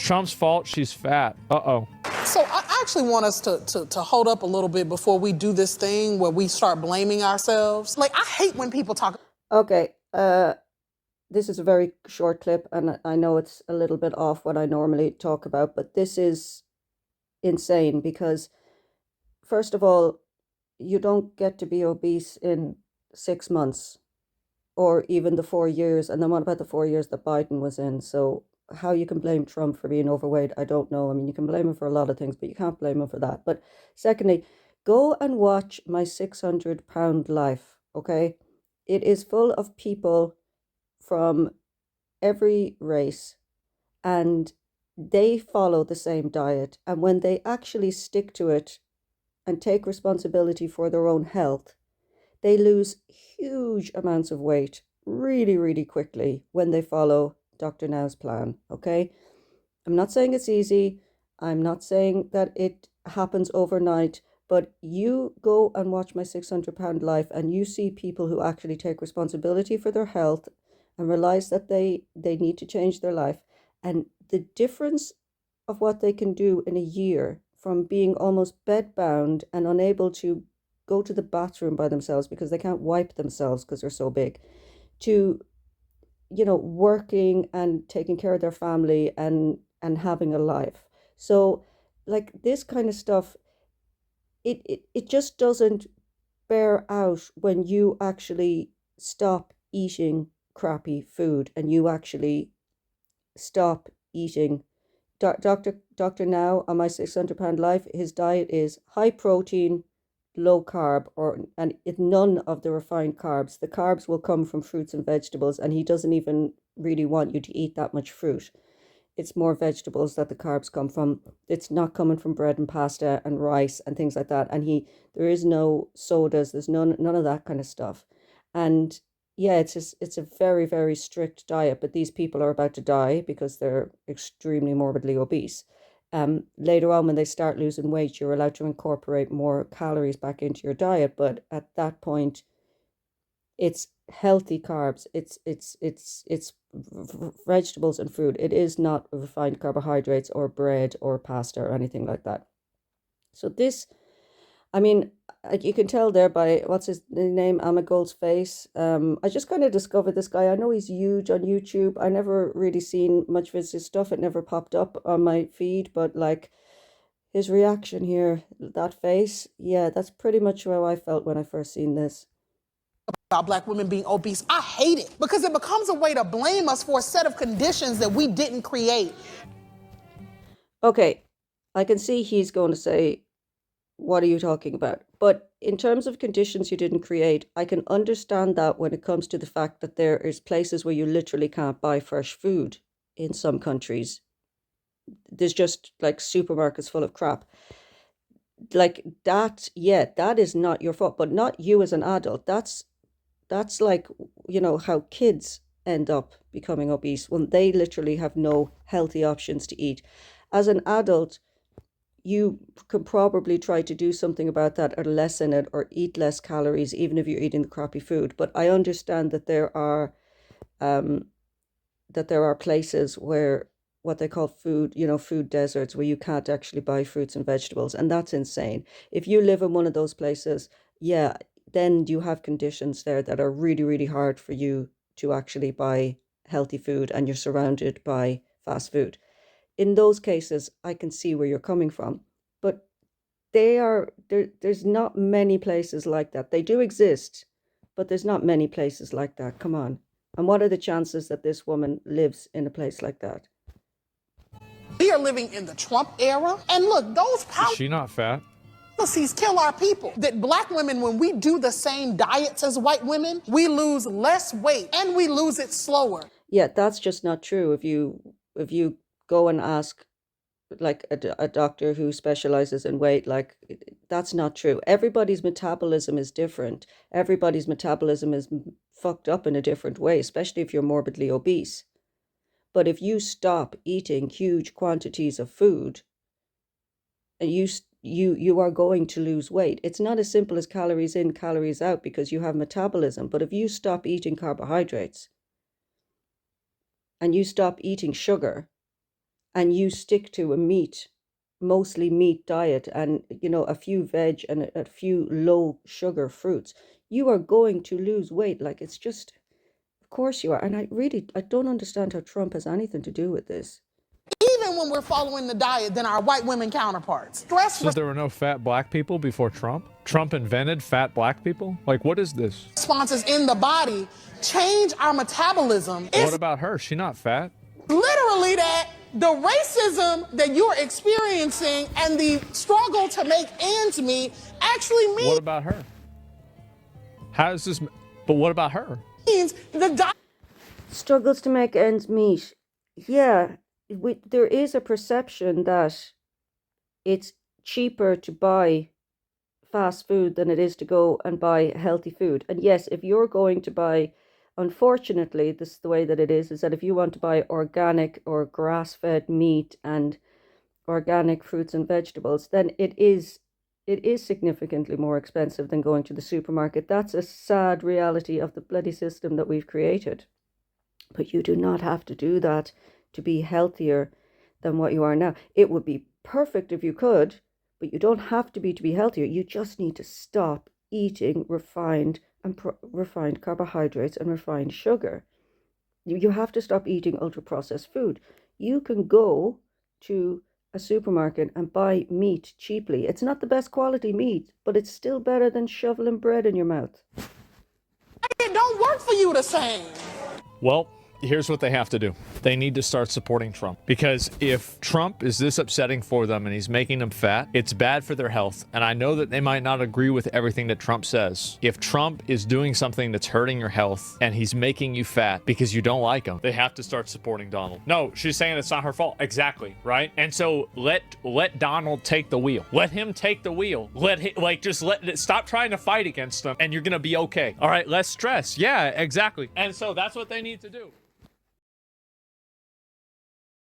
Trump's fault she's fat. Uh-oh. So I actually want us to hold up a little bit before we do this thing where we start blaming ourselves. Like, I hate when people talk. Okay, this is a very short clip, and I know it's a little bit off what I normally talk about, but this is insane because, first of all, you don't get to be obese in 6 months or even the 4 years. And then what about the 4 years that Biden was in? So how you can blame Trump for being overweight, I don't know. I mean, you can blame him for a lot of things, but you can't blame him for that. But secondly, go and watch My 600-Pound Life, okay? It is full of people from every race, and they follow the same diet. And when they actually stick to it and take responsibility for their own health, they lose huge amounts of weight really, really quickly when they follow Dr. Now's plan, okay? I'm not saying it's easy. I'm not saying that it happens overnight, but you go and watch My 600-Pound Life and you see people who actually take responsibility for their health and realize that they need to change their life. And the difference of what they can do in a year from being almost bedbound and unable to go to the bathroom by themselves because they can't wipe themselves because they're so big, to, you know, working and taking care of their family and having a life. So like this kind of stuff, it just doesn't bear out when you actually stop eating crappy food and you actually stop eating. Dr. Now on My 600-Pound Life, his diet is high protein, low carb, and none of the refined carbs. The carbs will come from fruits and vegetables, and he doesn't even really want you to eat that much fruit. It's more vegetables that the carbs come from. It's not coming from bread and pasta and rice and things like that. And there is no sodas. There's none of that kind of stuff. And yeah, it's a very, very strict diet, but these people are about to die because they're extremely morbidly obese. Later on, when they start losing weight, you're allowed to incorporate more calories back into your diet. But at that point, it's healthy carbs. It's vegetables and fruit. It is not refined carbohydrates or bread or pasta or anything like that. So this, I mean, you can tell there by what's his name, Amagold's face. I just kind of discovered this guy. I know he's huge on YouTube. I never really seen much of his stuff. It never popped up on my feed, but like his reaction here, that face, yeah, that's pretty much how I felt when I first seen this. About Black women being obese. I hate it because it becomes a way to blame us for a set of conditions that we didn't create. Okay, I can see he's going to say, what are you talking about? But in terms of conditions you didn't create, I can understand that when it comes to the fact that there is places where you literally can't buy fresh food in some countries. There's just like supermarkets full of crap. Like that, yeah, that is not your fault, but not you as an adult. That's like, you know, how kids end up becoming obese when they literally have no healthy options to eat. As an adult, you could probably try to do something about that or lessen it or eat less calories, even if you're eating the crappy food. But I understand that there are places where what they call food deserts, where you can't actually buy fruits and vegetables. And that's insane. If you live in one of those places, yeah, then you have conditions there that are really, really hard for you to actually buy healthy food and you're surrounded by fast food. In those cases, I can see where you're coming from, but there's not many places like that. They do exist, but there's not many places like that. Come on. And what are the chances that this woman lives in a place like that? We are living in the Trump era. And look, those Is she not fat? policies kill our people. That Black women, when we do the same diets as white women, we lose less weight and we lose it slower. Yeah, that's just not true. If you go and ask like a doctor who specializes in weight, like that's not true. Everybody's metabolism is different. Everybody's metabolism is fucked up in a different way, especially if you're morbidly obese. But if you stop eating huge quantities of food, and you are going to lose weight. It's not as simple as calories in, calories out, because you have metabolism. But if you stop eating carbohydrates and you stop eating sugar, and you stick to a mostly meat diet and, a few veg and a few low sugar fruits, you are going to lose weight. Like, it's just, of course you are. And I don't understand how Trump has anything to do with this. Even when we're following the diet than our white women counterparts. Stress So there were no fat black people before Trump? Trump invented fat black people? Like, what is this? responses in the body change our metabolism. What It's about her? She not fat? literally that the racism that you're experiencing and the struggle to make ends meet actually What about her? How is this? But what about her? means the diet. Struggles to make ends meet. Yeah, there is a perception that it's cheaper to buy fast food than it is to go and buy healthy food. And yes, if you're going to buy, unfortunately, this is the way that it is that if you want to buy organic or grass-fed meat and organic fruits and vegetables, then it is significantly more expensive than going to the supermarket. That's a sad reality of the bloody system that we've created. But you do not have to do that to be healthier than what you are now. It would be perfect if you could, but you don't have to be healthier. You just need to stop eating refined carbohydrates and refined sugar. You have to stop eating ultra-processed food. You can go to a supermarket and buy meat cheaply. It's not the best quality meat, but it's still better than shoveling bread in your mouth. It don't work for you the same. Well, here's what they have to do. They need to start supporting Trump. Because if Trump is this upsetting for them and he's making them fat, it's bad for their health. And I know that they might not agree with everything that Trump says. If Trump is doing something that's hurting your health and he's making you fat because you don't like him, they have to start supporting Donald. No, she's saying it's not her fault. Exactly, right? And so let Donald take the wheel. Let him take the wheel. Stop trying to fight against him and you're gonna be okay. All right, less stress. Yeah, exactly. And so that's what they need to do.